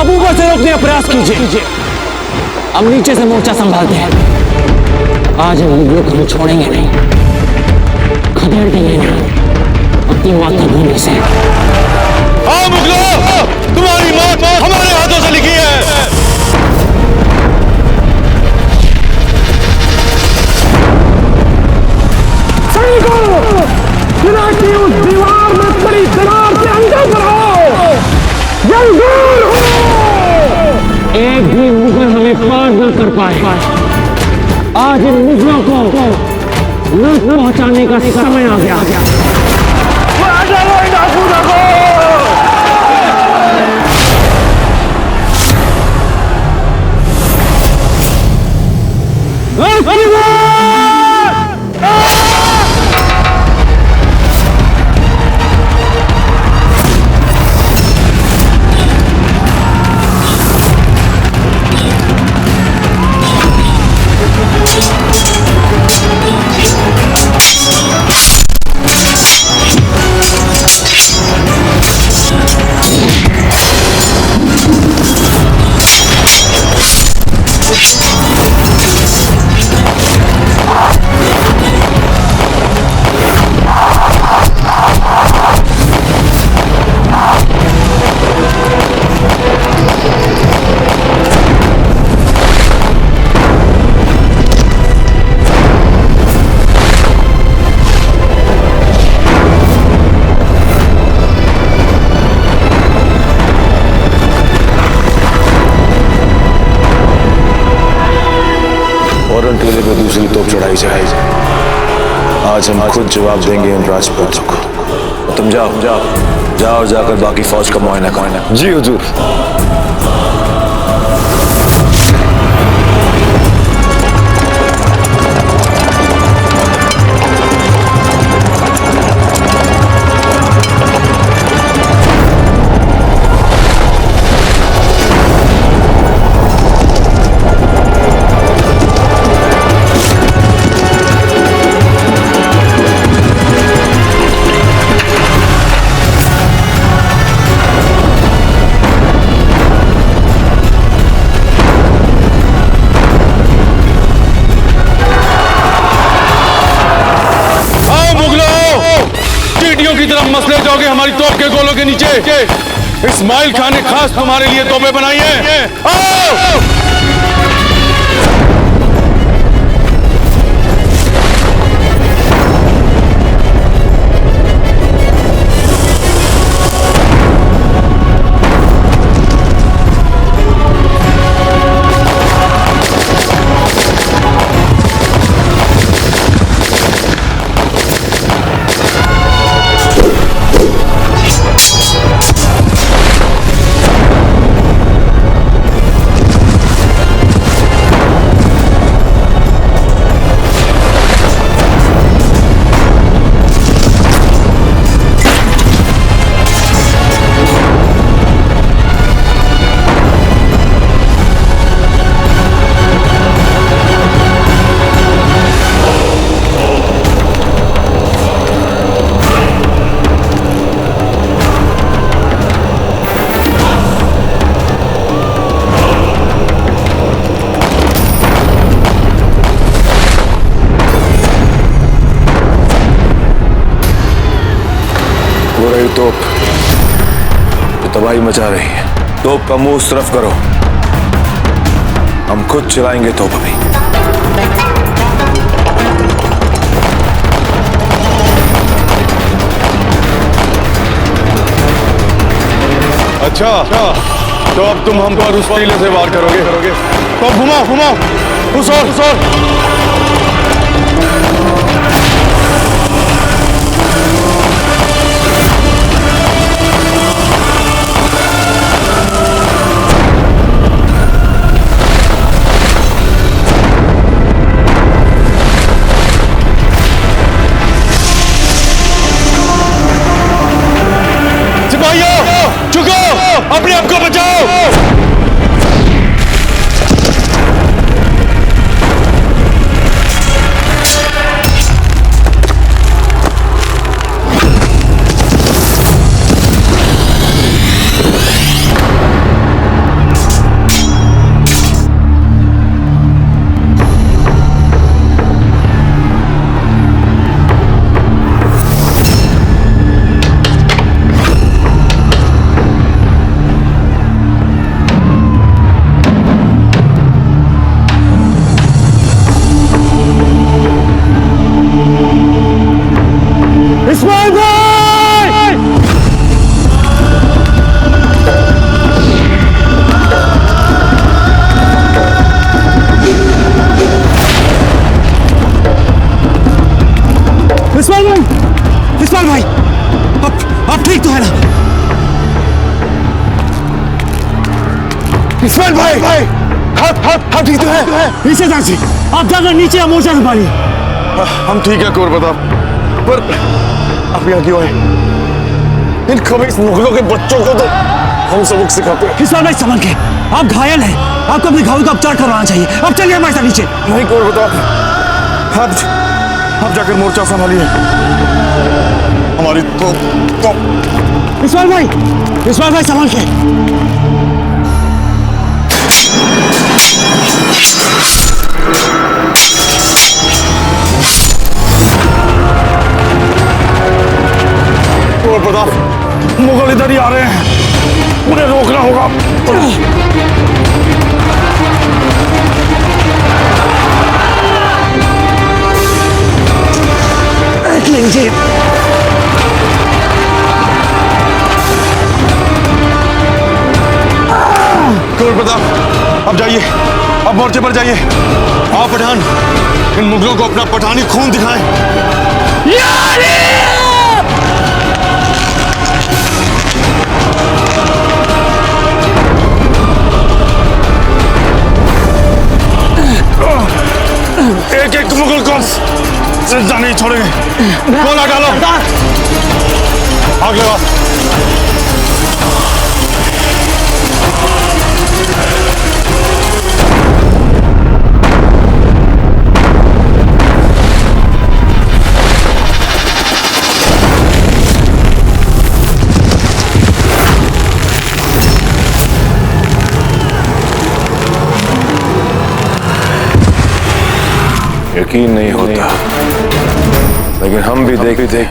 आप ऊपर से रोकने का प्रयास कीजिए, हम नीचे से मोर्चा संभालते हैं। आज हम मुगलों को छोड़ेंगे नहीं, खदेड़ देंगे नहीं अपनी मातृभूमि से। हाँ मुगलों, तुम्हारी मौत हमारे हाथों से लिखी है। की उस दीवार में पड़ी दरार के अंदर बढ़ाओ, जंगल हो। एक भी मुगल हमें पार न कर पाए। आज इन मुगलों को न पहुंचाने का समय आ गया। टीले पे दूसरी तोप चढ़ाई जाए। आज हम खुद जवाब देंगे इन राजपूतों को। तुम जाओ जाओ जाओ और जाकर बाकी फौज का मुआयना करो। जी हुजूर। की तरफ मसले जाओगे हमारी तोप के गोलों के नीचे। इस्माइल खान ने खास तुम्हारे लिए तोपें बनाई हैं। आओ! तोप जो तबाही मचा रही है, तोप का मुंह तरफ करो, हम खुद चलाएंगे तोप अभी। अच्छा तो अब तुम हम पर उस टीले से वार करोगे। तो घुमाओ उस ओर। अपने आप को बचाओ। इस्माइल भाई हम ठीक तो हैं? नीचे जाइए, आप जाकर नीचे मोर्चा संभालिए। हम ठीक है कुंवर प्रताप, पर आप यहाँ क्यों आए? इन खबीस मुगलों के बच्चों को तो हम सबक सिखाते हैं। इस्माइल भाई संभल के, आप घायल हैं, आपको अपने घावों का उपचार करवाना चाहिए। अब चलिए हमारे साथ नीचे। नहीं कुंवर प्रताप, आप जाकर मोर्चा संभालिए। हमारी तो इस्माइल भाई संभल के। कुंवर प्रताप, मुगल इधर ही आ रहे हैं, उन्हें रोकना होगा। लीजिए। कुंवर प्रताप, अब जाइए, अब मोर्चे पर जाइए। आप पठान, इन मुगलों को अपना पठानी खून दिखाएं। एक एक मुगल को जिंदा नहीं छोड़ेंगे। गोला डालो, आग लगाओ। यकीन नहीं होता, लेकिन हम भी देखते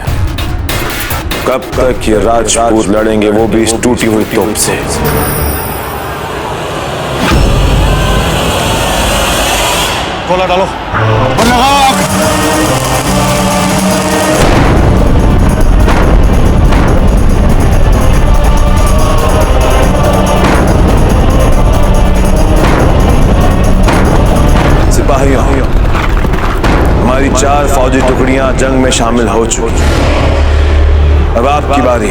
कब तक ये राजपूत लड़ेंगे, वो भी इस टूटी हुई तोप से। गोला डालो और लगाओ आग। सिपाहियों, हमारी 4 फौजी टुकड़ियां जंग में शामिल हो चुकी। अब आपकी बारी,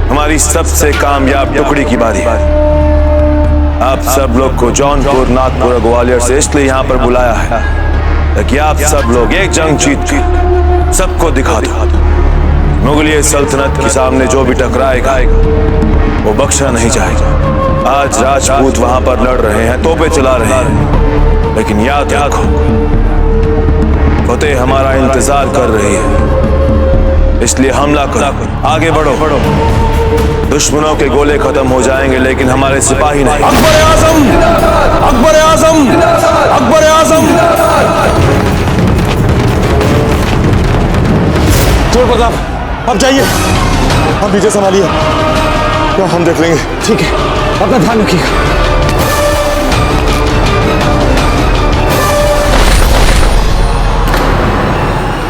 हमारी सबसे कामयाब टुकड़ी की बारी। आप सब लोग को जौनपुर, नागपुर और ग्वालियर से इसलिए यहाँ पर बुलाया है ताकि आप सब लोग एक जंग जीत कर सबको दिखा दो, मुगलिया सल्तनत के सामने जो भी टकराएगा वो बख्शा नहीं जाएगा। आज राजपूत वहां पर लड़ रहे हैं, तोपें चला रहे हैं, लेकिन याद रखो फतेह हमारा इंतजार कर रही है, इसलिए हमला करो, आगे बढ़ो। दुश्मनों के गोले खत्म हो जाएंगे, लेकिन हमारे सिपाही नहीं। अकबर आजम, अकबर आजम, अकबर आजम। कुंवर प्रताप, अब जाइए, हम पीछे संभालिए, क्या हम देख लेंगे। ठीक है, अपना ध्यान रखिएगा।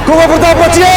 कुंवर प्रताप बचिए।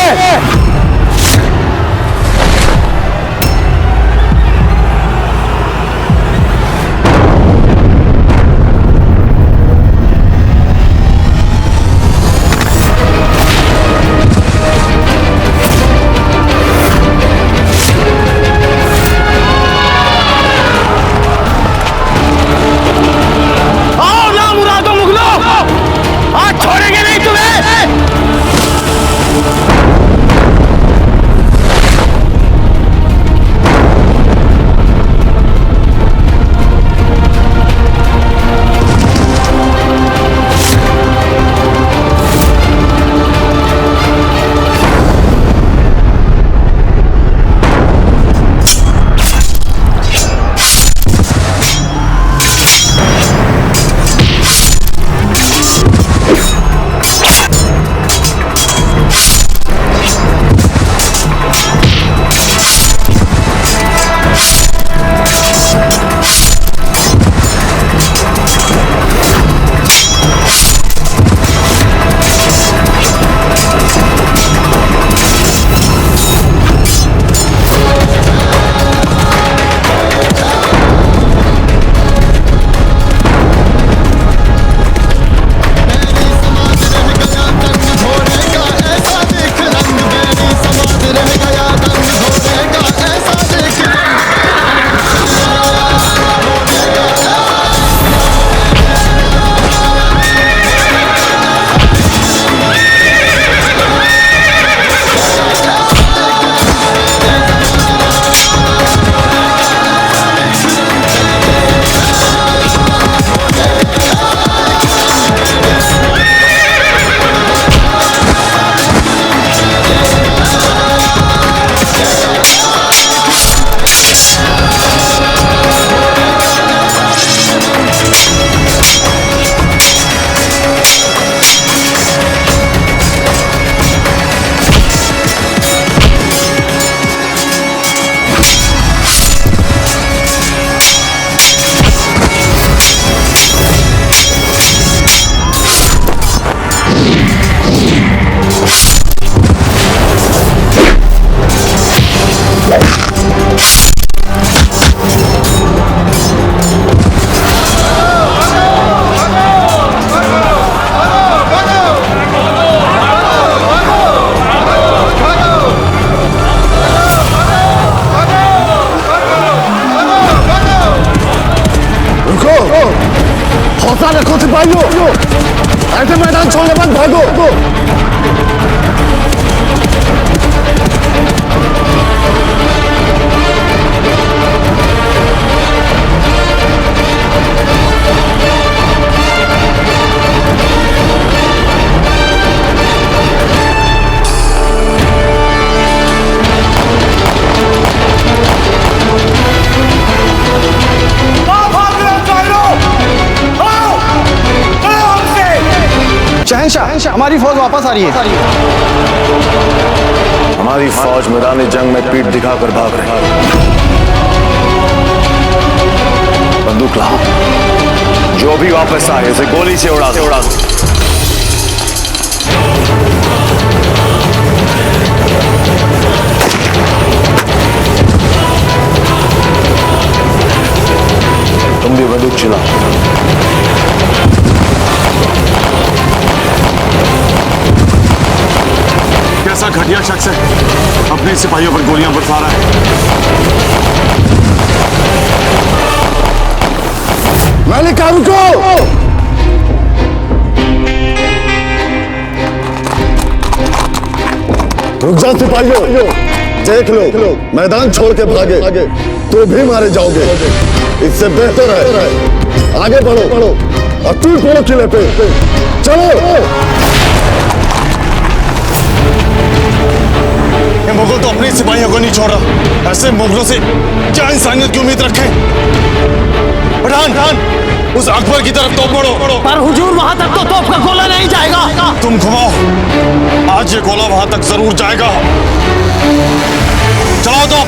हौसला रखो सिपाहियों, ऐसे मैदान छोड़ने मत भागो। शहंशाह, हमारी फौज वापस आ रही है। हमारी फौज मैदान जंग में पीठ दिखाकर भाग रही है। बंदूक लाओ, जो भी वापस आए उसे गोली से उड़ा दो। तुम भी बंदूक चलाओ। कैसा घटिया शख्स है, अपने सिपाहियों पर गोलियां बरसा रहा है। मैंने कहा रुको। रुक जा सिपाहियों, देख लो मैदान छोड़ के भागे तो भी मारे जाओगे। इससे बेहतर है आगे बढ़ो और टूट पड़ो किले पे। चलो। ये मुगल तो अपने सिपाहियों को नहीं छोड़ रहा, ऐसे मुगलों से क्या इंसानियत की उम्मीद रखें। पठान, उस अकबर की तरफ तोप पड़ो। पर हुजूर, वहां तक तो तोप का गोला नहीं जाएगा। तुम घुमाओ, आज ये गोला वहां तक जरूर जाएगा। चलाओ तोप।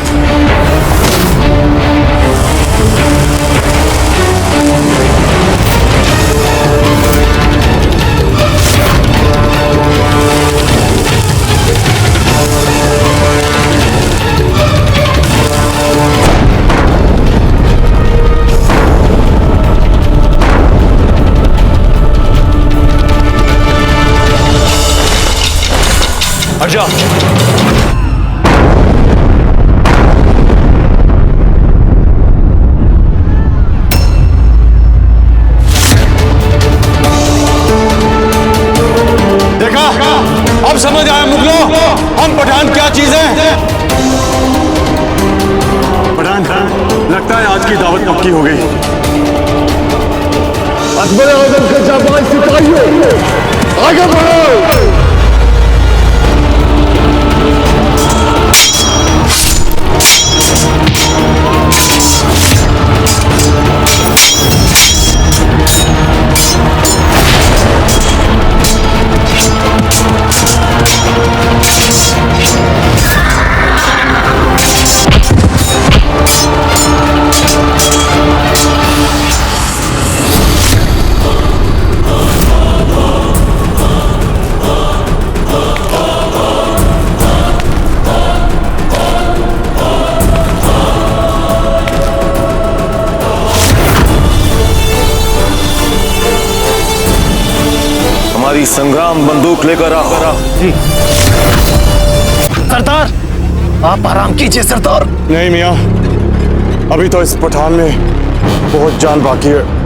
अच्छा, देखा, अब समझ आया मुगलों, हम पठान क्या चीज है। पठान, लगता है आज की दावत पक्की हो गई। अकबर आजम के जाबाज सिपाहियों, आगे बढ़ो। हमारी संग्राम बंदूक लेकर आओ। सरदार, आप आराम कीजिए सरदार। नहीं मियाँ, अभी तो इस पठान में बहुत जान बाकी है।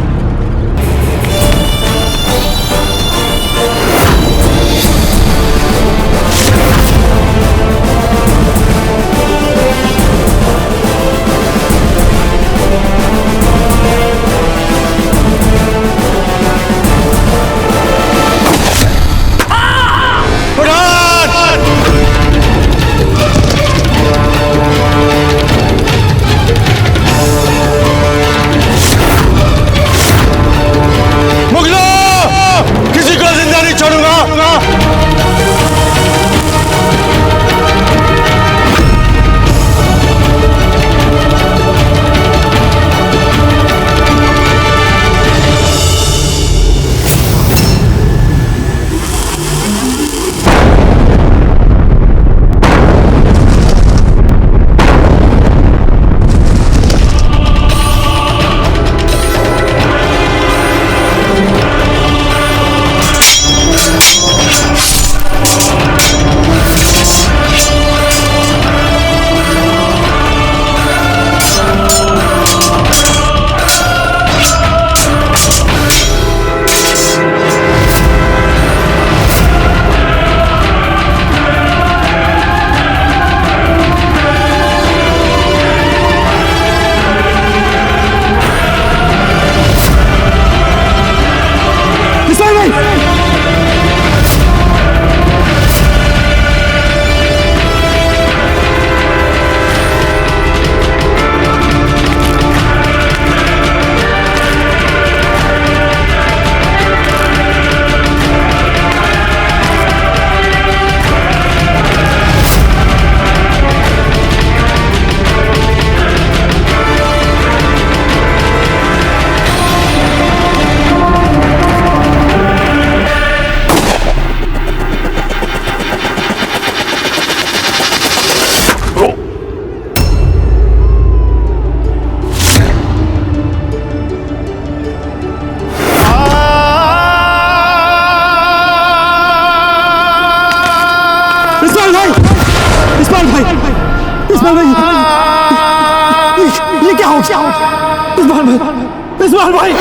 इस्माइल भाई।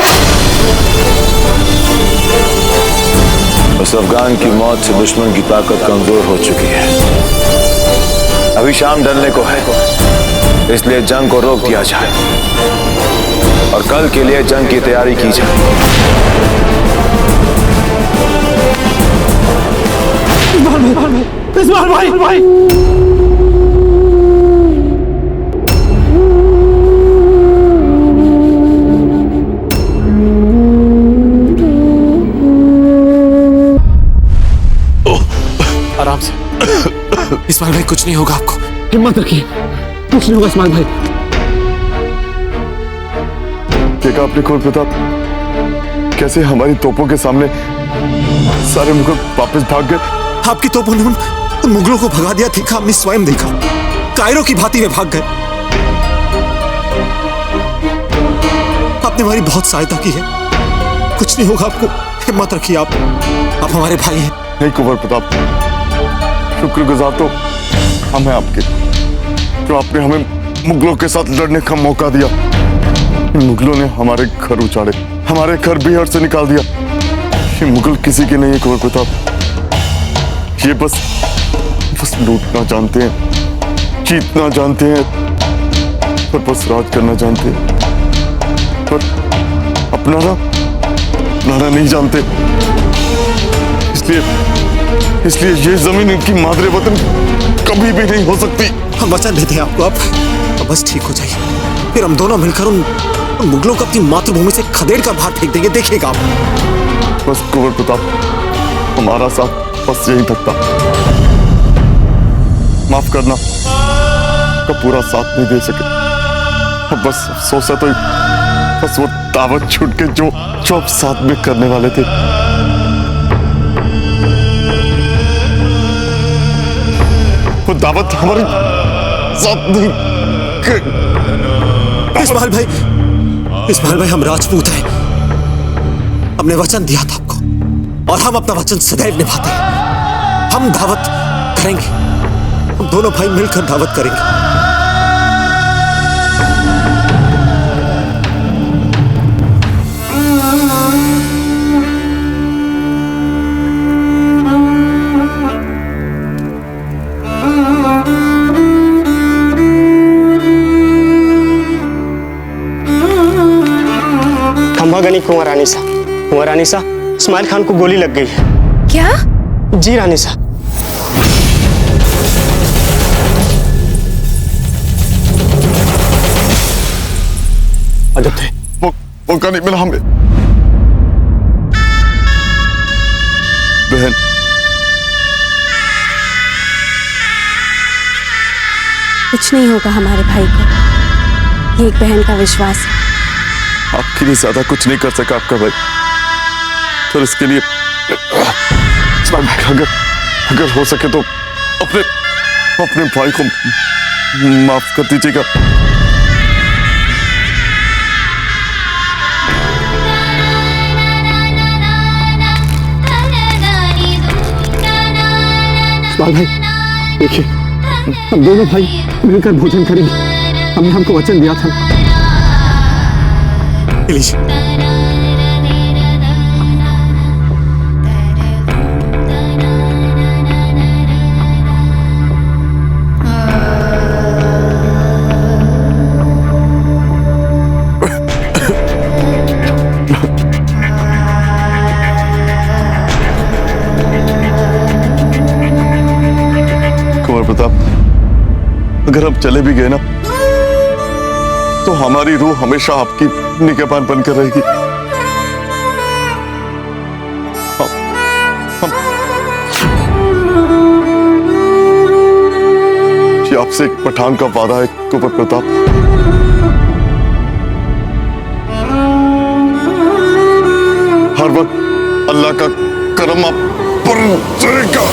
उस अफगान की मौत से दुश्मन की ताकत कमजोर हो चुकी है। अभी शाम ढलने को है, इसलिए जंग को रोक दिया जाए और कल के लिए जंग की तैयारी की जाए। इस्माइल भाई। आराम से। इस्माइल भाई कुछ नहीं होगा आपको। हिम्मत रखिए, कुछ नहीं होगा इस्माइल भाई। देखा आपने खोर प्रताप, कैसे हमारी तोपों के सामने सारे मुगल वापस भाग गए। आपकी तोपों ने उन मुगलों को भगा दिया, देखा हमने स्वयं देखा। कायरों की भांति में भाग गए। आपने हमारी बहुत सहायता की है, कुछ नहीं होगा आपको। हिम्मत रखिए, आप हमारे भाई हैं। नहीं कुंवर प्रताप, शुक्रगुजार तो हम हैं आपके, जो आपने हमें मुगलों के साथ लड़ने का मौका दिया। इन मुगलों ने हमारे घर उजाड़े, हमारे घर बिहार से निकाल दिया। ये मुगल किसी के नहीं है कुंवर प्रताप, ये बस लूटना जानते हैं, जीतना जानते हैं, और बस राज करना जानते हैं, पर अपनाना नहीं जानते। इसलिए ये जमीन इनकी मादरे वतन कभी भी नहीं हो सकती। हम वचन देते हैं आपको, आप बस ठीक हो जाइए, फिर हम दोनों मिलकर उन मुगलों को अपनी मातृभूमि से खदेड़ कर बाहर फेंक देंगे, देखिएगा आप। बस कुंवर प्रताप, हमारा साथ बस यही तक था। माफ करना, का पूरा साथ नहीं दे सके। अब बस अफसोस है तो बस वो दावत छूट के जो आप साथ में करने वाले थे। वो दावत हमारे साथ नहीं। इस्माइल भाई हम राजपूत हैं, हमने वचन दिया था आपको और हम अपना वचन सदैव निभाते हैं। हम दावत करेंगे, हम दोनों भाई मिलकर दावत करेंगे। खंभागनी कुंवर रानी सा, इस्माइल खान को गोली लग गई है। क्या? जी रानी सा। अजब थे, मौका नहीं मिला हमें। बहन, कुछ नहीं होगा हमारे भाई को, ये एक बहन का विश्वास है। आपके लिए ज्यादा कुछ नहीं कर सका आपका भाई, तो इसके लिए अगर हो सके तो अपने भाई को माफ कर दीजिएगा। इस्माइल भाई देखिए, हम दोनों भाई मिलकर भोजन करेंगे, हमने हमको वचन दिया था। कुंवर प्रताप, अगर हम चले भी गए ना, तो हमारी रूह हमेशा आपकी निगहबान बनकर रहेगी। ये आपसे एक पठान का वादा है कुंवर प्रताप। हर वक्त अल्लाह का करम आप पर रहेगा।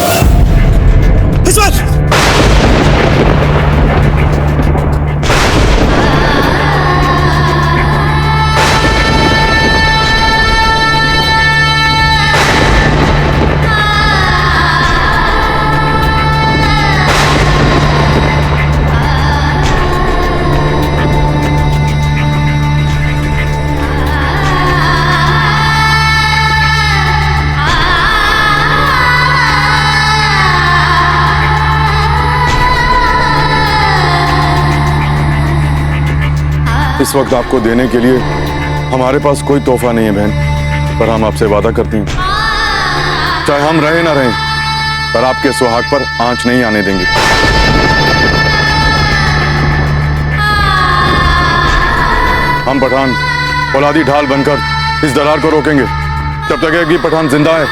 इस वक्त आपको देने के लिए हमारे पास कोई तोहफा नहीं है बहन, पर हम आपसे वादा करते हैं चाहे हम रहे ना रहें, पर आपके सुहाग पर आंच नहीं आने देंगे। हम पठान फौलादी ढाल बनकर इस दरार को रोकेंगे जब तक एक भी पठान जिंदा है।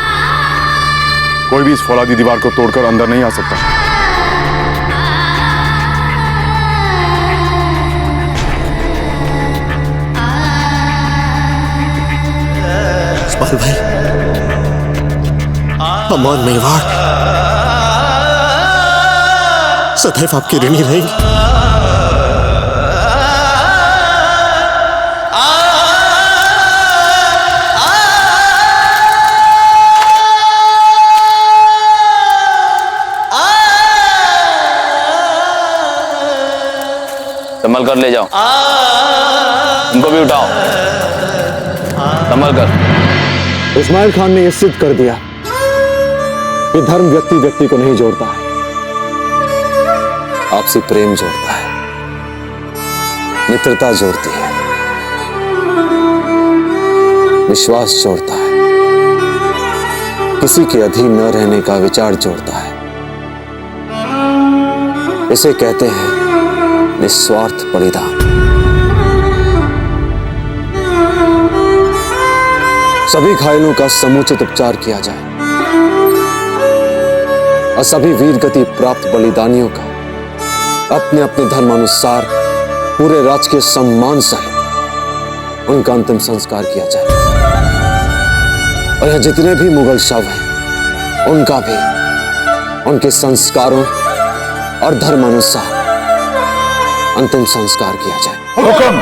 कोई भी इस फौलादी दीवार को तोड़कर अंदर नहीं आ सकता। इस्माइल भाई, हम और मेवाड़ सदैव आपकी ऋणी रहेंगे। संभल कर ले जाओ, उनको भी उठाओ, संभल कर। इस्माइल खान ने यह सिद्ध कर दिया कि धर्म व्यक्ति व्यक्ति को नहीं जोड़ता है, आपसी प्रेम जोड़ता है, मित्रता जोड़ती है, विश्वास जोड़ता है, किसी के अधीन न रहने का विचार जोड़ता है। इसे कहते हैं निस्वार्थ बलिदान। सभी घायलों का समुचित उपचार किया जाए और सभी वीर गति प्राप्त बलिदानियों का अपने अपने धर्मानुसार पूरे राजकीय सम्मान सहित उनका अंतिम संस्कार किया जाए। और यहाँ जितने भी मुगल शव हैं उनका भी उनके संस्कारों और धर्मानुसार अंतिम संस्कार किया जाए। हुक्म।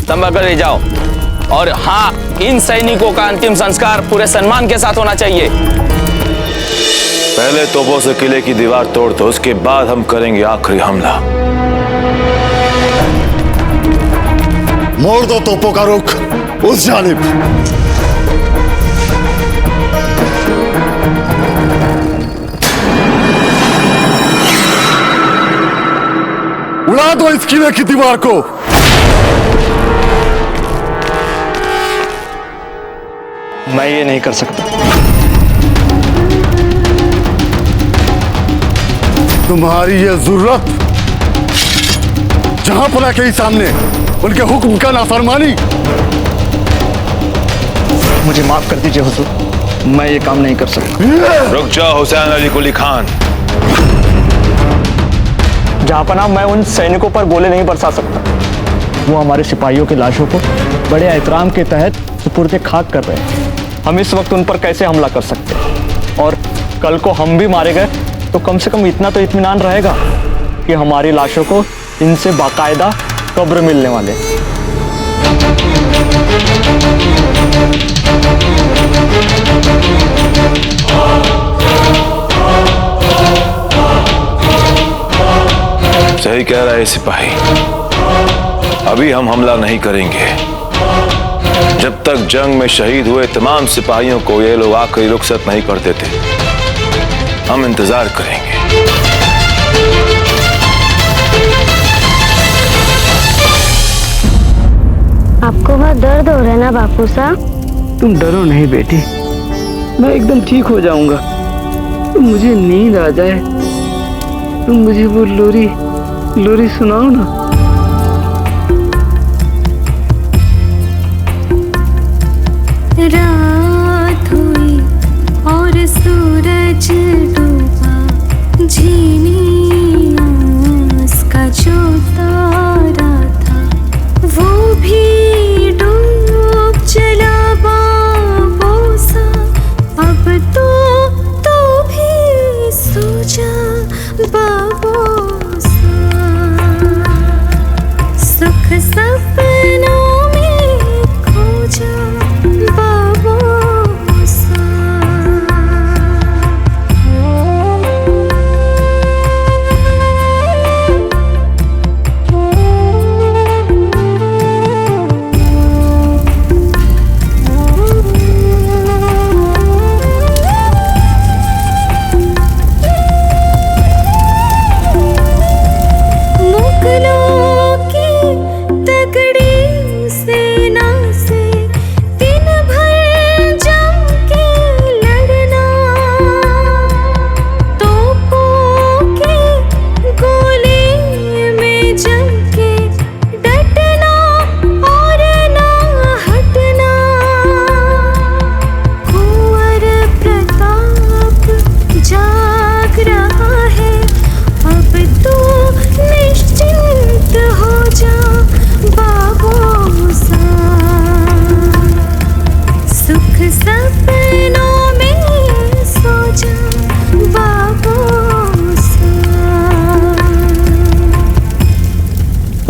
संभल कर ले जाओ। और हाँ, इन सैनिकों का अंतिम संस्कार पूरे सम्मान के साथ होना चाहिए। पहले तोपों से किले की दीवार तोड़ दो, उसके बाद हम करेंगे आखिरी हमला। मोड़ दो तोपों का रुख उस जानिब। उड़ा दो इस किले की दीवार को। मैं ये नहीं कर सकता। तुम्हारी ये जरूरत जहां पना के ही सामने उनके हुक्म का नाफरमानी। मुझे माफ कर दीजिए हुजूर, मैं ये काम नहीं कर सकता। रुक जाओ हुसैन अली कुली खान। जहांपना, मैं उन सैनिकों पर गोले नहीं बरसा सकता। वो हमारे सिपाहियों की लाशों को बड़े एहतराम के तहत सुपुर्द खाक कर रहे हैं। हम इस वक्त उन पर कैसे हमला कर सकते हैं? और कल को हम भी मारे गए तो कम से कम इतना तो इत्मीनान रहेगा कि हमारी लाशों को इनसे बाकायदा कब्र मिलने वाले। सही कह रहा है सिपाही, अभी हम हमला नहीं करेंगे जब तक जंग में शहीद हुए तमाम सिपाहियों को ये लोग आखिरी रुखसत नहीं कर देते। हम इंतजार करेंगे। आपको बहुत दर्द हो रहा है ना बापू साहब? तुम डरो नहीं बेटी, मैं एकदम ठीक हो जाऊंगा। तुम मुझे नींद आ जाए, तुम मुझे वो लोरी सुनाओ ना। रात हुई और सूरज डूबा, झीनी आस का जो तारा था वो भी डूब चला बाबोसा। अब तो भी सो जा बाबोसा, सुख सपनों में खो जा बाबोसा।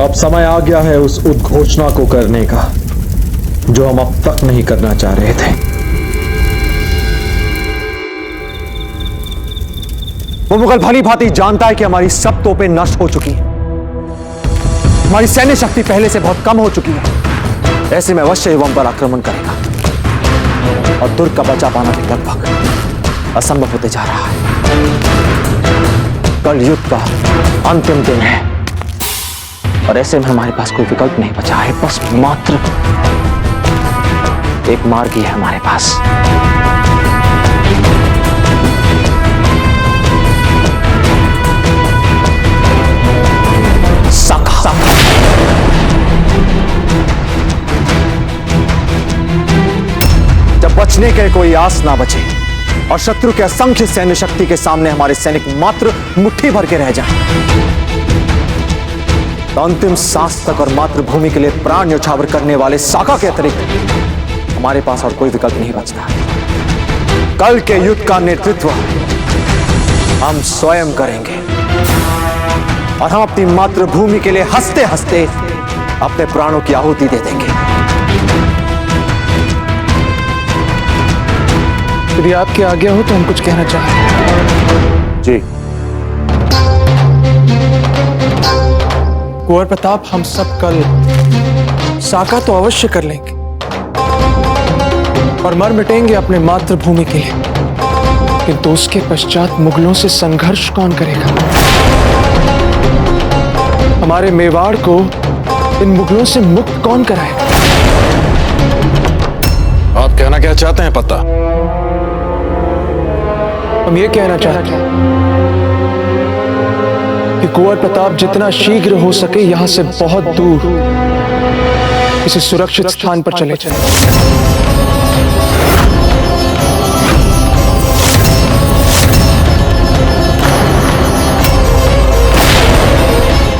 अब समय आ गया है उस उद्घोषणा को करने का जो हम अब तक नहीं करना चाह रहे थे। वो मुगल भली भांति जानता है कि हमारी सब तोपें नष्ट हो चुकी हैं, हमारी सैन्य शक्ति पहले से बहुत कम हो चुकी है। ऐसे में अवश्य एवं पर आक्रमण करेगा और दुर्ग का बचा पाना भी लगभग असंभव होते जा रहा है। कल युद्ध का अंतिम दिन है और ऐसे में हमारे पास कोई विकल्प नहीं बचा है, बस मात्र एक मार्ग ही है हमारे पास। साका। जब बचने के कोई आस ना बचे और शत्रु के असंख्य सैन्य शक्ति के सामने हमारे सैनिक मात्र मुट्ठी भर के रह जाएं, तो अंतिम सांस तक और मातृभूमि के लिए प्राण न्यौछावर करने वाले साका के अतिरिक्त हमारे पास और कोई विकल्प नहीं बचता। कल के युद्ध का नेतृत्व हम स्वयं करेंगे और हम अपनी मातृभूमि के लिए हंसते हंसते अपने प्राणों की आहुति दे देंगे। यदि आपकी आज्ञा हो तो हम कुछ कहना चाहें। जी। कुंवर प्रताप, हम सब कल साका तो अवश्य कर लेंगे और मर मिटेंगे अपने मातृभूमि के लिए, किंतु उसके पश्चात मुगलों से संघर्ष कौन करेगा? हमारे मेवाड़ को इन मुगलों से मुक्त कौन कराएगा? आप कहना क्या चाहते हैं पत्ता? हम ये कहना चाहते हैं कि कुंवर प्रताप जितना शीघ्र हो सके यहां से बहुत दूर किसी सुरक्षित स्थान पर चले जाएं।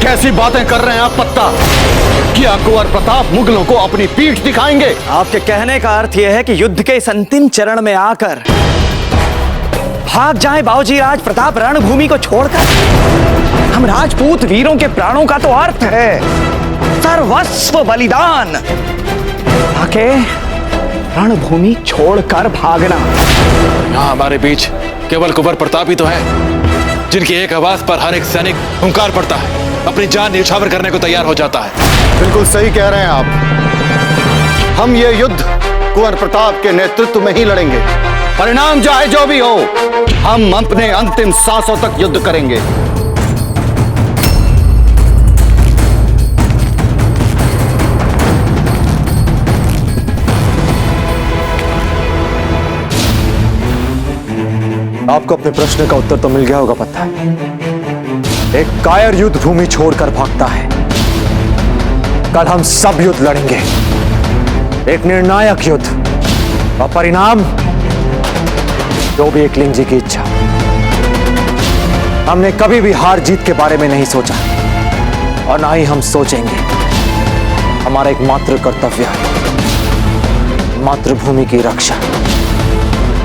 कैसी बातें कर रहे हैं आप पत्ता? क्या कुंवर प्रताप मुगलों को अपनी पीठ दिखाएंगे? आपके कहने का अर्थ यह है कि युद्ध के इस अंतिम चरण में आकर भाग जाएं बाबूजी राज प्रताप रणभूमि को छोड़कर। हम राजपूत वीरों के प्राणों का तो अर्थ है सर्वस्व बलिदान, आके रणभूमि छोड़कर भागना। यहाँ हमारे बीच केवल कुंवर प्रताप ही तो है जिनकी एक आवाज पर हर एक सैनिक हुंकार पड़ता है, अपनी जान न्यौछावर करने को तैयार हो जाता है। बिल्कुल सही कह रहे हैं आप। हम ये युद्ध कुंवर प्रताप के नेतृत्व में ही लड़ेंगे। परिणाम चाहे जो भी हो, हम अपने अंतिम सांसों तक युद्ध करेंगे। आपको अपने प्रश्न का उत्तर तो मिल गया होगा पता है। एक कायर युद्ध भूमि छोड़कर भागता है। कल हम सब युद्ध लड़ेंगे, एक निर्णायक युद्ध, और परिणाम जो भी एकलिंग जी की इच्छा। हमने कभी भी हार जीत के बारे में नहीं सोचा और ना ही हम सोचेंगे। हमारा एकमात्र कर्तव्य है मातृभूमि की रक्षा,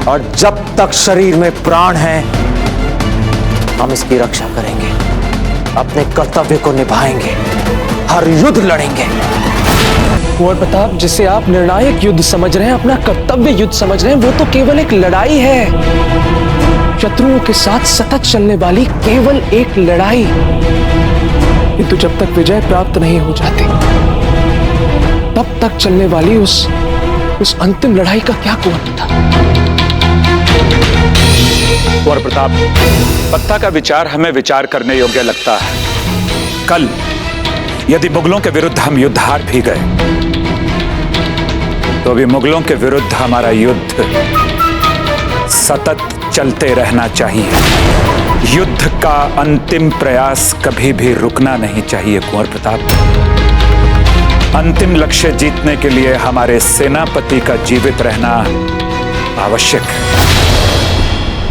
और जब तक शरीर में प्राण है हम इसकी रक्षा करेंगे, अपने कर्तव्य को निभाएंगे, हर युद्ध लड़ेंगे। कुंवर प्रताप, जिसे आप निर्णायक युद्ध समझ रहे हैं, अपना कर्तव्य युद्ध समझ रहे हैं, वो तो केवल एक लड़ाई है, शत्रुओं के साथ सतत चलने वाली केवल एक लड़ाई। किंतु जब तक विजय प्राप्त नहीं हो जाती तब तक चलने वाली उस अंतिम लड़ाई का क्या कुंवर था? कुंवर प्रताप, पत्ता का विचार हमें विचार करने योग्य लगता है। कल यदि मुगलों के विरुद्ध हम युद्ध हार भी गए तो अभी मुगलों के विरुद्ध हमारा युद्ध सतत चलते रहना चाहिए। युद्ध का अंतिम प्रयास कभी भी रुकना नहीं चाहिए कुंवर प्रताप। अंतिम लक्ष्य जीतने के लिए हमारे सेनापति का जीवित रहना आवश्यक है।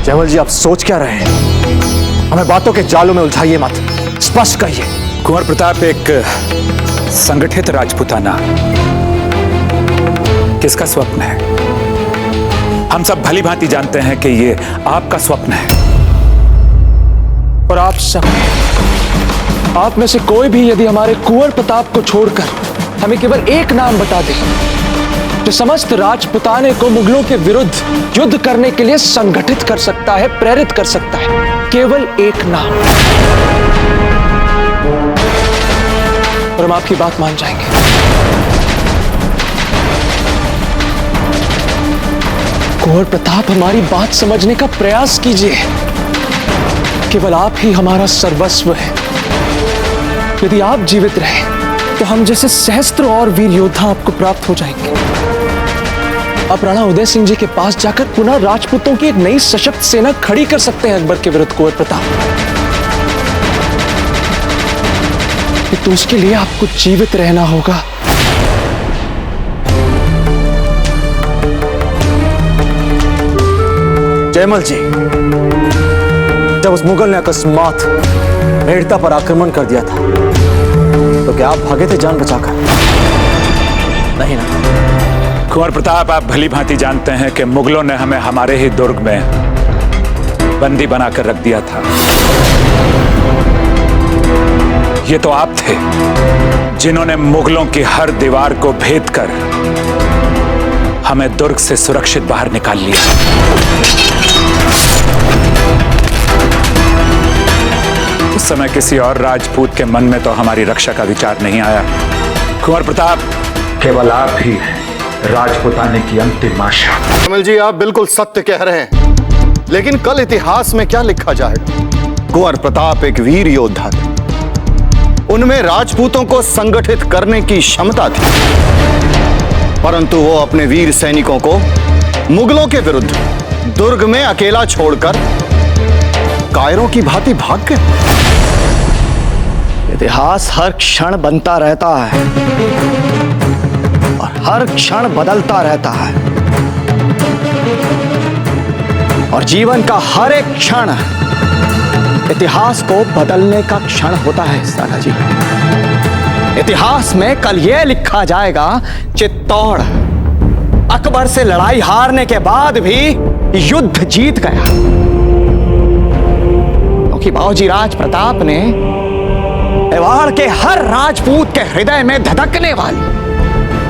जयमल जी, आप सोच क्या रहे हैं? हमें बातों के जालों में उलझाइए मत, स्पष्ट कहिए। कुंवर प्रताप, एक संगठित राजपूताना किसका स्वप्न है? हम सब भली भांति जानते हैं कि ये आपका स्वप्न है। और आप सब आप में से कोई भी यदि हमारे कुंवर प्रताप को छोड़कर हमें केवल एक नाम बता दे जो समस्त राजपुताने को मुगलों के विरुद्ध युद्ध करने के लिए संगठित कर सकता है, प्रेरित कर सकता है, केवल एक नाम, और हम आपकी बात मान जाएंगे। कुंवर प्रताप, हमारी बात समझने का प्रयास कीजिए। केवल आप ही हमारा सर्वस्व है। यदि आप जीवित रहे तो हम जैसे सहस्त्र और वीर योद्धा आपको प्राप्त हो जाएंगे। आप राणा उदय सिंह जी के पास जाकर पुनः राजपूतों की एक नई सशक्त सेना खड़ी कर सकते हैं अकबर के विरुद्ध कुंवर प्रताप। तो उसके लिए आपको जीवित रहना होगा। जयमल जी, जब उस मुगल ने अकस्मात मेड़ता पर आक्रमण कर दिया था तो क्या आप भागे थे जान बचाकर? नहीं ना? कुंवर प्रताप, आप भली भांति जानते हैं कि मुगलों ने हमें हमारे ही दुर्ग में बंदी बनाकर रख दिया था। ये तो आप थे जिन्होंने मुगलों की हर दीवार को भेद कर हमें दुर्ग से सुरक्षित बाहर निकाल लिया। उस समय किसी और राजपूत के मन में तो हमारी रक्षा का विचार नहीं आया। कुंवर प्रताप, केवल आप ही राजपुताने की अंतिम आशा। जयमल जी, आप बिल्कुल सत्य कह रहे हैं, लेकिन कल इतिहास में क्या लिखा जाएगा? कुंवर प्रताप एक वीर योद्धा थे, उनमें राजपूतों को संगठित करने की क्षमता थी, परंतु वो अपने वीर सैनिकों को मुगलों के विरुद्ध दुर्ग में अकेला छोड़कर कायरों की भांति भाग गए। इतिहास हर क्षण बनता रहता है और हर क्षण बदलता रहता है, और जीवन का हर एक क्षण इतिहास को बदलने का क्षण होता है साला जी। इतिहास में कल यह लिखा जाएगा, चित्तौड़ अकबर से लड़ाई हारने के बाद भी युद्ध जीत गया, क्योंकि बाबूजी राज प्रताप ने मेवाड़ के हर राजपूत के हृदय में धधकने वाली,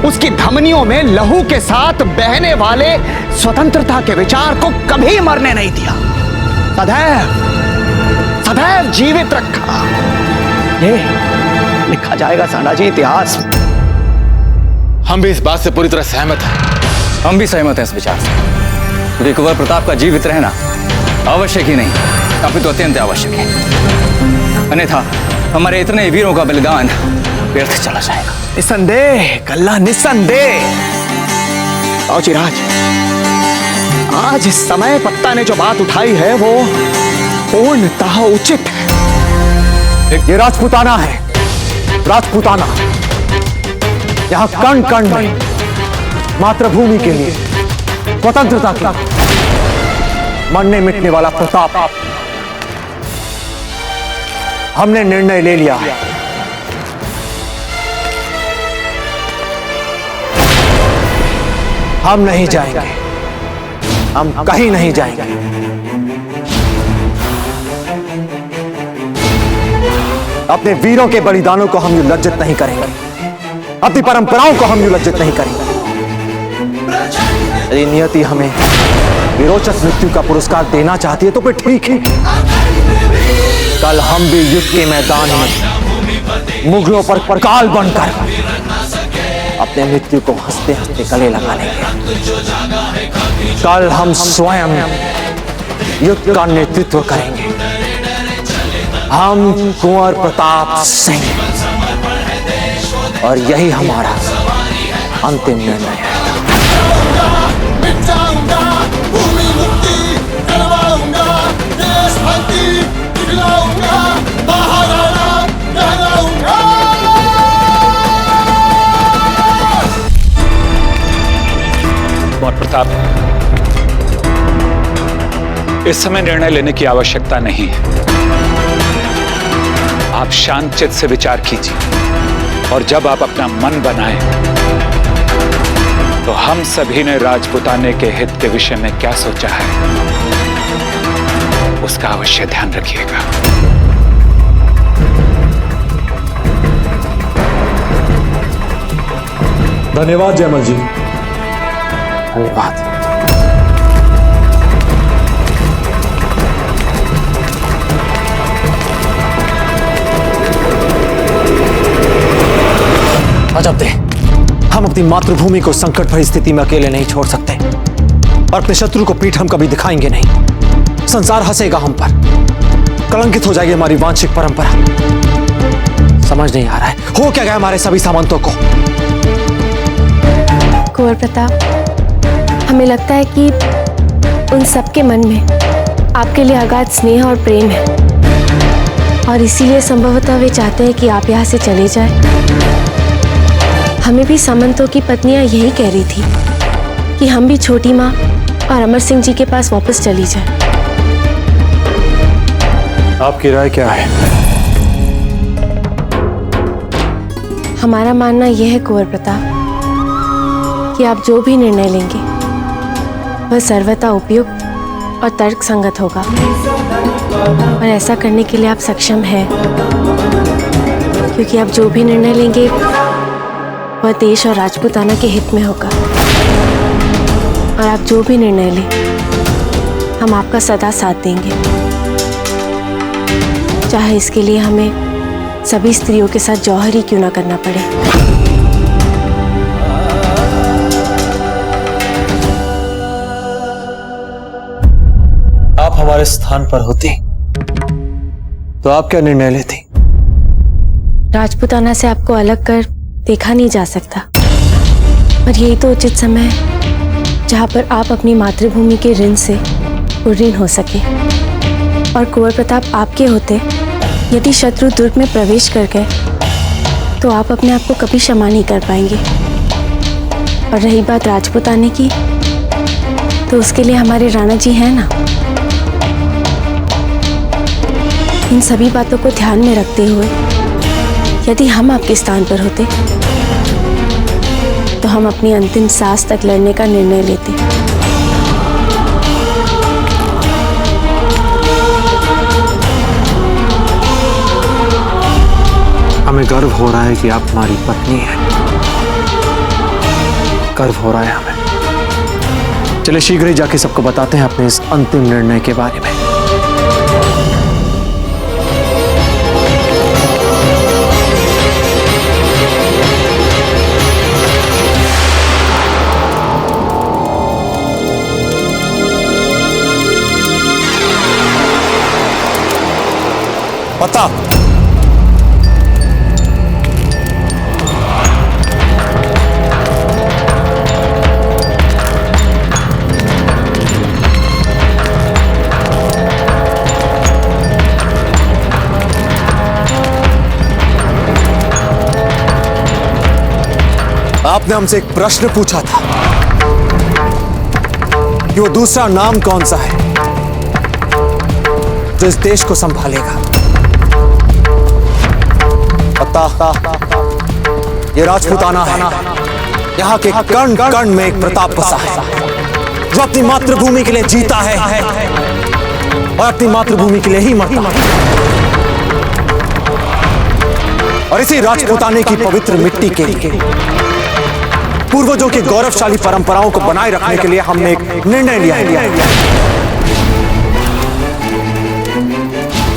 उसकी धमनियों में लहू के साथ बहने वाले स्वतंत्रता के विचार को कभी मरने नहीं दिया। सदैव सदैव जीवित रखा। ये लिखा जाएगा सांडा जी इतिहास में। हम भी इस बात से पूरी तरह सहमत हैं। हम भी सहमत हैं इस विचार से, क्योंकि कुंवर प्रताप का जीवित रहना आवश्यक ही नहीं, अपितु अत्यंत आवश्यक है। अन्यथा हमारे इतने वीरों का बलिदान व्यर्थ चला जाएगा। निसंदेह कल्ला, निसंदेह। बाबूजी राज, आज इस समय पत्ता ने जो बात उठाई है वो पूर्णतः उचित है। ये राजपुताना है, राजपुताना। यहां कण कण में मातृभूमि के लिए, स्वतंत्रता के मरने मिटने वाला प्रताप। हमने निर्णय ले लिया है, हम नहीं जाएंगे, हम कहीं नहीं जाएंगे। अपने वीरों के बलिदानों को हम यूं लज्जित नहीं करेंगे, अपनी परंपराओं को हम यूं लज्जित नहीं करेंगे। यदि नियति हमें विरोचक मृत्यु का पुरस्कार देना चाहती है तो फिर ठीक है। कल हम भी युद्ध के मैदान में मुगलों पर परकाल बनकर अपने मृत्यु को हंसते हंसते गले लगा लेंगे। कल हम स्वयं युद्ध का नेतृत्व करेंगे। हम कुंवर प्रताप सिंह, और यही हमारा अंतिम निर्णय है। कुंवर प्रताप, इस समय निर्णय लेने की आवश्यकता नहीं है। आप शांत चित्त से विचार कीजिए, और जब आप अपना मन बनाएं तो हम सभी ने राजपुताने के हित के विषय में क्या सोचा है उसका अवश्य ध्यान रखिएगा। धन्यवाद जयमल जी। धन्यवाद। अजब दे, हम अपनी मातृभूमि को संकट भरी स्थिति में अकेले नहीं छोड़ सकते और अपने शत्रु को पीठ हम कभी दिखाएंगे नहीं। संसार हंसेगा हम पर, कलंकित हो जाएगी हमारी वांछित परंपरा। समझ नहीं आ रहा है हो क्या गया हमारे सभी सामंतों को। कुंवर प्रताप, हमें लगता है कि उन सबके मन में आपके लिए अगाध स्नेह और प्रेम है और इसीलिए संभवतः वे चाहते हैं कि आप यहाँ से चले जाएं। हमें भी सामंतों की पत्नियां यही कह रही थी कि हम भी छोटी माँ और अमर सिंह जी के पास वापस चली जाएं। आपकी राय क्या है? हमारा मानना यह है कुंवर प्रताप कि आप जो भी निर्णय लेंगे वह सर्वथा उपयुक्त और तर्क संगत होगा और ऐसा करने के लिए आप सक्षम हैं, क्योंकि आप जो भी निर्णय लेंगे वह देश और राजपूताना के हित में होगा और आप जो भी निर्णय लें हम आपका सदा साथ देंगे, चाहे इसके लिए हमें सभी स्त्रियों के साथ जौहर ही क्यों ना करना पड़े। आप हमारे स्थान पर होती तो आप क्या निर्णय लेती? राजपूताना से आपको अलग कर देखा नहीं जा सकता, पर यही तो उचित समय है जहां पर आप अपनी मातृभूमि के ऋण से उऋण हो सके। और कुंवर प्रताप आपके होते यदि शत्रु दुर्ग में प्रवेश कर गए तो आप अपने आप को कभी क्षमा नहीं कर पाएंगे। और रही बात राजपूताने की, तो उसके लिए हमारे राणा जी हैं ना। इन सभी बातों को ध्यान में रखते हुए यदि हम आपके स्थान पर होते तो हम अपनी अंतिम सांस तक लड़ने का निर्णय लेते। हमें गर्व हो रहा है कि आप हमारी पत्नी हैं। गर्व हो रहा है हमें। चलिए शीघ्र ही जाके सबको बताते हैं अपने इस अंतिम निर्णय के बारे में। पता आपने हमसे एक प्रश्न पूछा था कि वो दूसरा नाम कौन सा है जो इस देश को संभालेगा। पता ये राजपूताना है। यहाँ के कण कण में एक प्रताप बसा है जो अपनी मातृभूमि के लिए जीता है और अपनी मातृभूमि के लिए ही मरता है। और इसी राजपूताने की पवित्र मिट्टी के लिए, पूर्वजों की गौरवशाली परंपराओं को बनाए रखने के लिए हमने एक निर्णय लिया है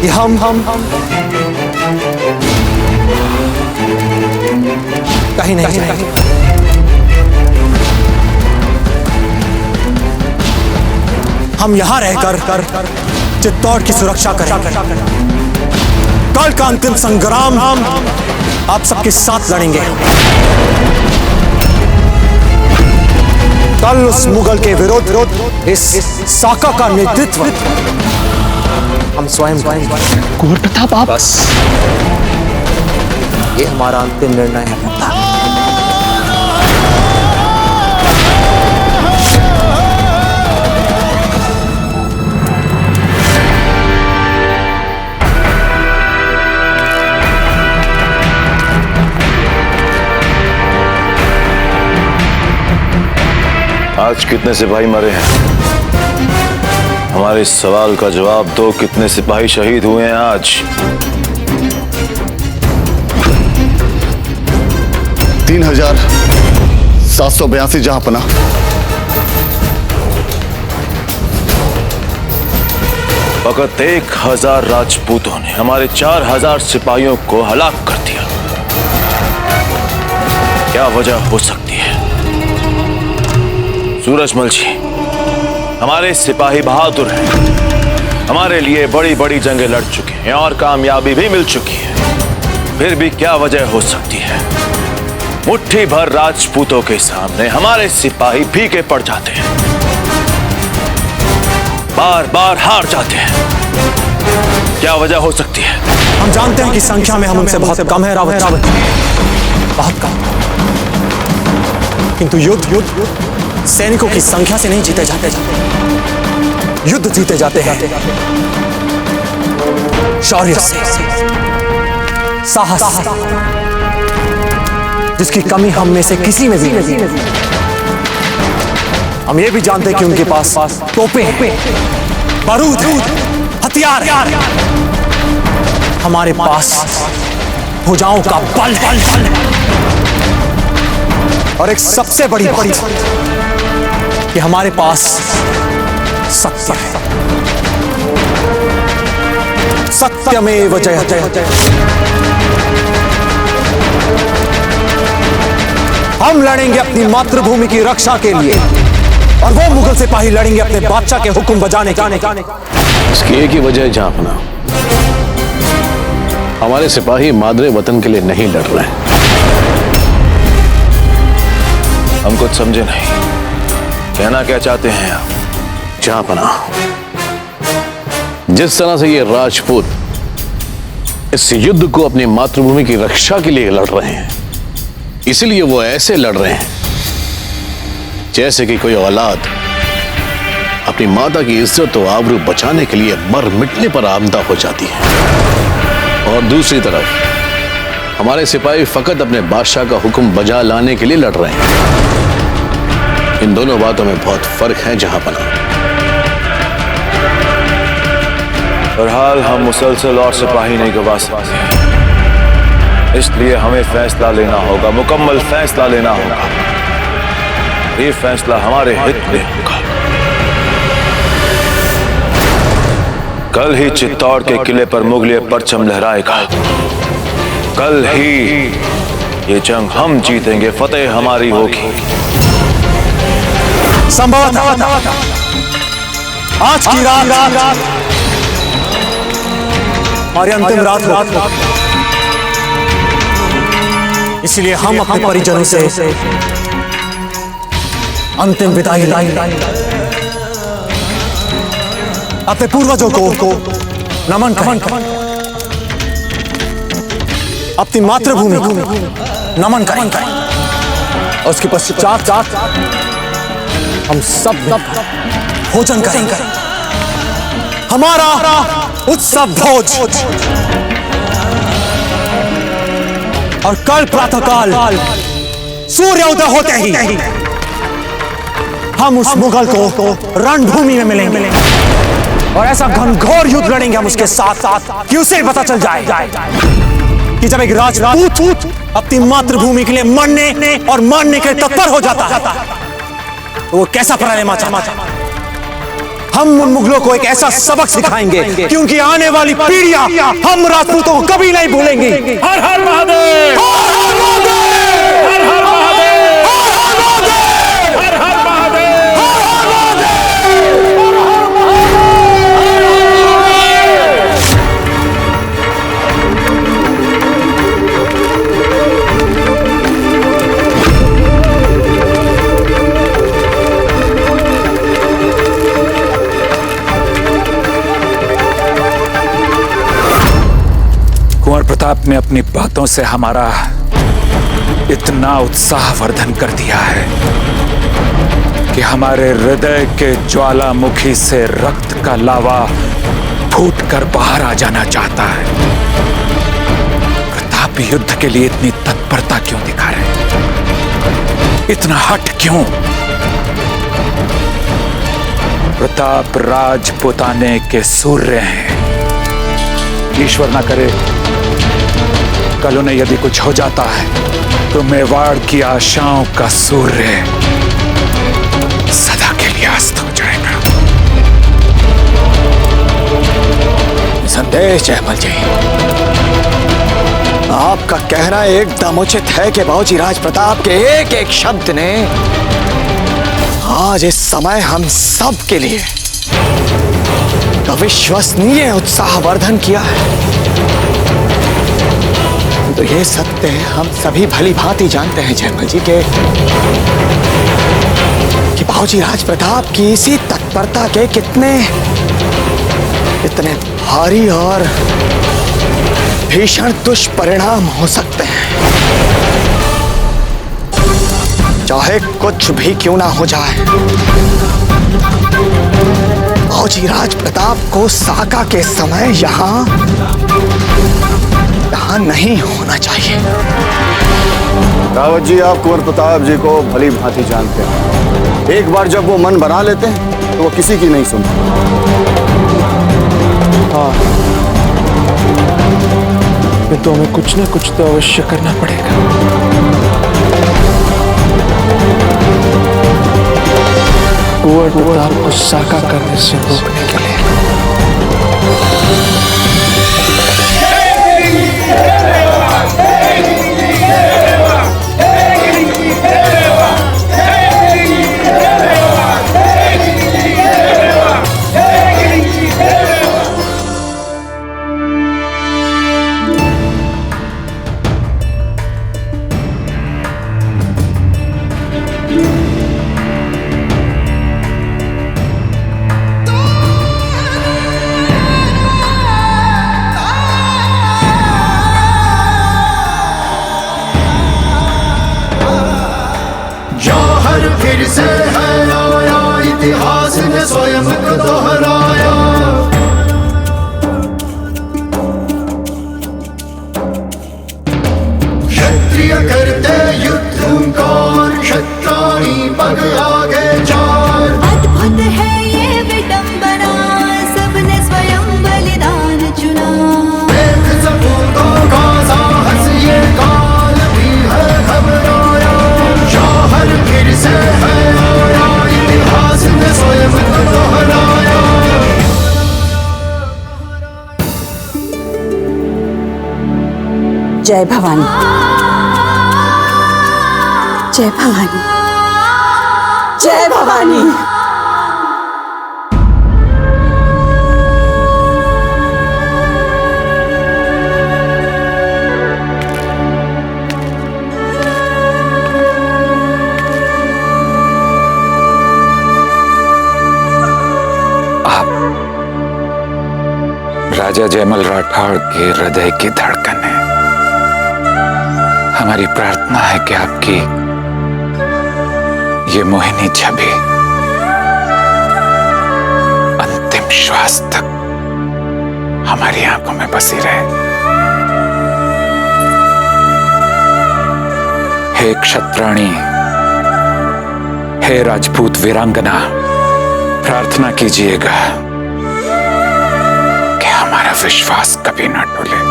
कि हम कहीं नहीं जाएंगे। हम यहां रहकर चित्तौड़ की सुरक्षा करेंगे। कल का अंतिम संग्राम आप सबके साथ लड़ेंगे। कल उस मुगल के विरुद्ध इस साका का नेतृत्व हम स्वयं करेंगे। कुंवर प्रताप आप बस ये हमारा अंतिम निर्णय है। आज कितने सिपाही मरे हैं? हमारे इस सवाल का जवाब दो। कितने सिपाही शहीद हुए हैं आज? 3000 782 जहांपना। फकत 1000 राजपूतों ने हमारे 4000 सिपाहियों को हलाक कर दिया। क्या वजह हो सकती है? सूरजमल जी, हमारे सिपाही बहादुर हैं, हमारे लिए बड़ी बड़ी जंगें लड़ चुके हैं और कामयाबी भी मिल चुकी है। फिर भी क्या वजह हो सकती है? मुट्ठी भर राजपूतों के सामने हमारे सिपाही फीके पड़ जाते हैं, बार बार हार जाते हैं। क्या वजह हो सकती है? हम जानते हैं कि संख्या में हम उनसे बहुत कम है रावत जी, बहुत कम। किंतु युद्ध सैनिकों की संख्या से नहीं जीते जाते, युद्ध जीते जाते हैं शौर्य से, साहस से, जिसकी कमी हम में से किसी में भी नहीं। हम ये भी जानते हैं कि उनके पास तोपें हैं, बारूद हैं, हथियार हैं। हमारे पास भुजाओं का बल है। और एक सबसे बड़ी बात कि हमारे पास सत्य है। सत्यमेव जयते। हम लड़ेंगे अपनी मातृभूमि की रक्षा के लिए और वो मुगल सिपाही लड़ेंगे अपने बादशाह के हुक्म बजाने के। इसकी एक ही वजह है जहांपना, हमारे सिपाही मादरे वतन के लिए नहीं लड़ रहे हैं। हम कुछ समझे नहीं, कहना क्या चाहते हैं आप? जहांपना, जिस तरह से ये राजपूत इस युद्ध को अपनी मातृभूमि की रक्षा के लिए लड़ रहे हैं, इसलिए वो ऐसे लड़ रहे हैं जैसे कि कोई औलाद अपनी माता की इज्जत और आबरू बचाने के लिए मर मिटने पर आमदा हो जाती है। और दूसरी तरफ हमारे सिपाही फकत अपने बादशाह का हुक्म बजा लाने के लिए लड़ रहे हैं। इन दोनों बातों में बहुत फर्क है जहांपना। बहरहाल हम मुसलसल और सिपाही नहीं गवा सकते, इसलिए हमें फैसला लेना होगा, मुकम्मल फैसला लेना होगा। ये फैसला हमारे हित में होगा। कल ही चित्तौड़ के किले पर मुगलिय परचम लहराएगा। कल ही ये जंग हम जीतेंगे, फतेह हमारी होगी। संभवतः आज की रात हमारी अंतिम रात हो, इसलिए हम अपने परिजनों से अंतिम विदाई लाएंगे। अपने पूर्वजों को नमन करें, अपनी मातृभूमि को नमन करें, और उसके पश्चात हम सब भोजन करेंगे। हमारा उत्सव भोज। और कल प्रातःकाल सूर्योदय होते ही हम उस मुगल को रणभूमि में मिलेंगे और ऐसा घनघोर युद्ध लड़ेंगे हम उसके साथ कि उसे पता चल जाए कि जब एक राजपूत अपनी मातृभूमि के लिए मरने और मारने के तत्पर हो जाता है तो वो कैसा पराक्रम चाहता है। हम उन मुगलों को एक ऐसा सबक सिखाएंगे कि उनकी आने वाली पीढ़ियां हम राजपूतों को कभी नहीं भूलेंगी। हर हर महादेव, हर हर महादेव, हर हर महादेव, हर हर महादेव, हर हर कुंवर प्रताप ने अपनी बातों से हमारा इतना उत्साहवर्धन कर दिया है कि हमारे हृदय के ज्वालामुखी से रक्त का लावा फूटकर बाहर आ जाना चाहता है। प्रताप युद्ध के लिए इतनी तत्परता क्यों दिखा रहे, इतना हट क्यों? प्रताप राजपुताने के सूर्य हैं। ईश्वर ना करे कल उन्हें यदि कुछ हो जाता है तो मेवाड़ की आशाओं का सूर्य सदा के लिए अस्त हो जाएगा। संदेश जयमल जी, आपका कहना एकदम उचित है कि बाबूजी राज प्रताप के एक एक शब्द ने आज इस समय हम सब के लिए अविश्वसनीय उत्साहवर्धन किया है। तो ये सत्य हम सभी भली भांति जानते हैं जयमल जी के कि बाबूजी राज प्रताप की इसी तत्परता के कितने भारी और भीषण दुष्परिणाम हो सकते हैं। चाहे कुछ भी क्यों ना हो जाए, बाबूजी राज प्रताप को साका के समय यहां नहीं होना चाहिए। रावत जी, आप कुंवर प्रताप जी को भली भांति जानते हैं। एक बार जब वो मन बना लेते हैं तो वो किसी की नहीं सुनते। हाँ, तो हमें कुछ ना कुछ तो अवश्य करना पड़ेगा। कुंवर प्रताप को साका करने से रोकने के लिए। फिर से है आया, इतिहास ने स्वयं को दोहराया। क्षत्रिय करते युद्ध हुंकार, क्षत्राणी पग आगे चार। अद्भुत है ये विडंबना, सबने स्वयं बलिदान चुना। देख सपूतों का साहस, ये काल भी है घबराया। जौहर फिर से है आया, इतिहास ने स्वयं को दोहराया। जय भवानी, जय भवानी, जय भवानी। राजा जयमल राठौड़ के हृदय की धड़कन है। हमारी प्रार्थना है कि आपकी ये मोहिनी छवि अंतिम श्वास तक हमारी आंखों में बसी रहे। हे क्षत्राणी, हे राजपूत वीरांगना, प्रार्थना कीजिएगा कि हमारा विश्वास कभी न टूटे।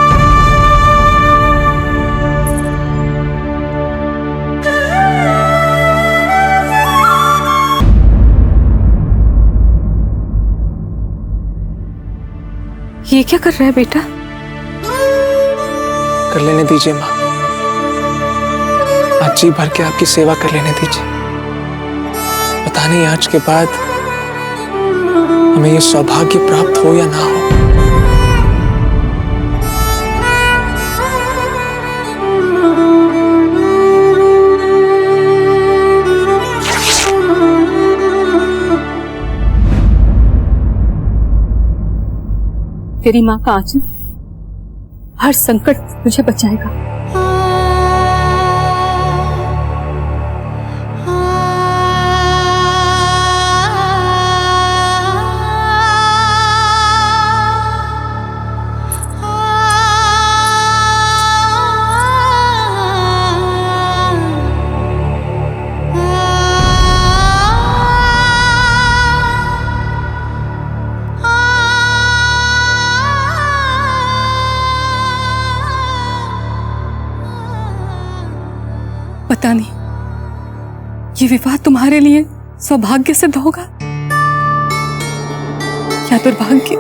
ये क्या कर रहा है बेटा? कर लेने दीजिए माँ, आज जी भर के आपकी सेवा कर लेने दीजिए। पता नहीं आज के बाद हमें ये सौभाग्य प्राप्त हो या ना हो। तेरी माँ का आंचल हर संकट तुझे बचाएगा। पता नहीं ये विवाह तुम्हारे लिए सौभाग्य सिद्ध होगा या दुर्भाग्य,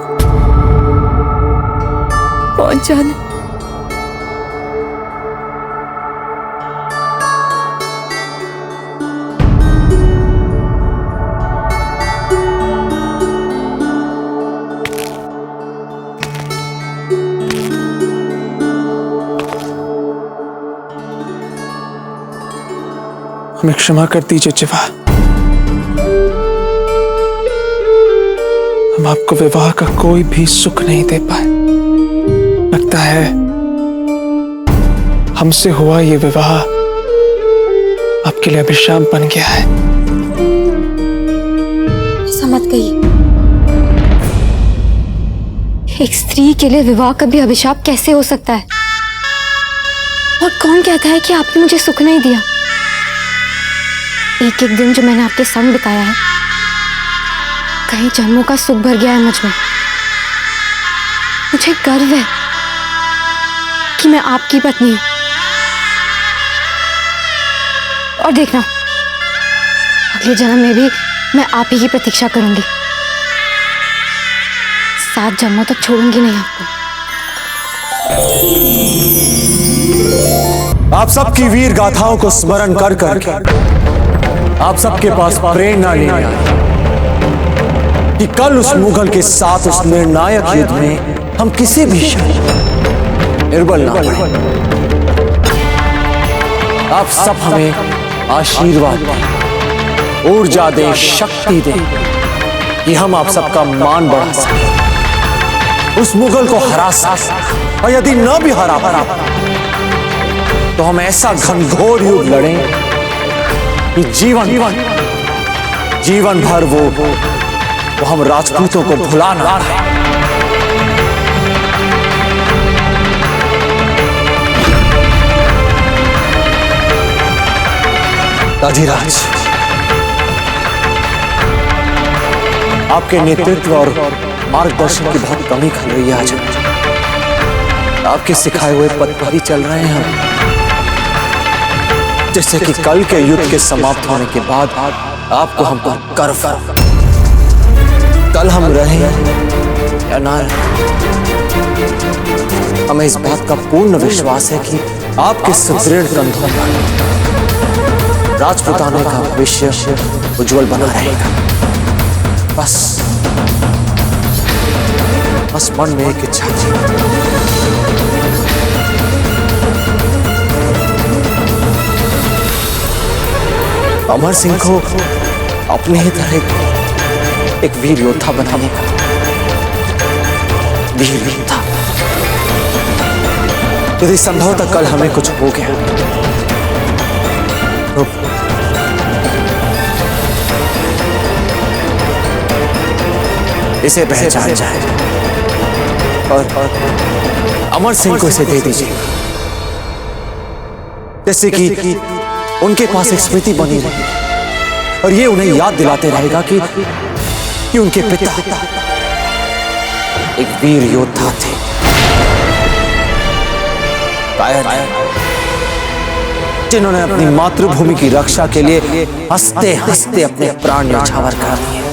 कौन जाने। हमें क्षमा कर दीजिए जिवा। हम आपको विवाह का कोई भी सुख नहीं दे पाए। लगता है हमसे हुआ ये विवाह आपके लिए अभिशाप बन गया है। ऐसा मत कहिए। एक स्त्री के लिए विवाह कभी अभिशाप कैसे हो सकता है? और कौन कहता है कि आपने मुझे सुख नहीं दिया? एक एक दिन जो मैंने आपके संग बिताया है, कई जन्मों का सुख भर गया है मुझ में। मुझे गर्व है कि मैं आपकी पत्नी हूं। और देखना, अगले जन्म में भी मैं आप ही की प्रतीक्षा करूंगी। 7 जन्मों तक छोड़ूंगी नहीं आपको। आप सबकी वीर गाथाओं को स्मरण कर कर आप सबके पास प्रेरणा लेने आए कि कल उस मुगल के साथ उस निर्णायक युद्ध में हम किसी भी निर्बल ना पड़े। आप सब हमें आशीर्वाद दें, ऊर्जा दें, शक्ति दें कि हम आप सबका मान बढ़ा सकें, उस मुगल को हरा सकें। और यदि न भी हरा तो हम ऐसा घनघोर युद्ध लड़ें कि जीवन भर वो हम राजपूतों को भुला ना पाए। अधिराज, आपके नेतृत्व और मार्गदर्शन की बहुत कमी खल रही है। आज आपके सिखाए हुए पथ पर ही चल रहे हैं हम। जैसे कि कल के युद्ध के समाप्त होने के बाद आपको हम पर गर्व, कल हम रहे या ना रहे, हमें इस बात का पूर्ण विश्वास है कि आपके सुदृढ़ कंधों पर राजपुताने का भविष्य उज्जवल बना रहेगा। बस मन में एक इच्छा थी, अमर सिंह को अपने ही तरह एक वीर योद्धा बनाने का। वीर योद्धा, यदि संभवतः कल हमें कुछ हो गया तो इसे पहचान जाए और अमर सिंह को इसे दे दीजिए, जैसे कि उनके पास एक स्मृति बनी रही और ये उन्हें याद दिलाते रहेगा कि उनके पिता एक वीर योद्धा थे, कायर जिन्होंने अपनी मातृभूमि की रक्षा के लिए हंसते हंसते अपने प्राण न्यौछावर कर दिए।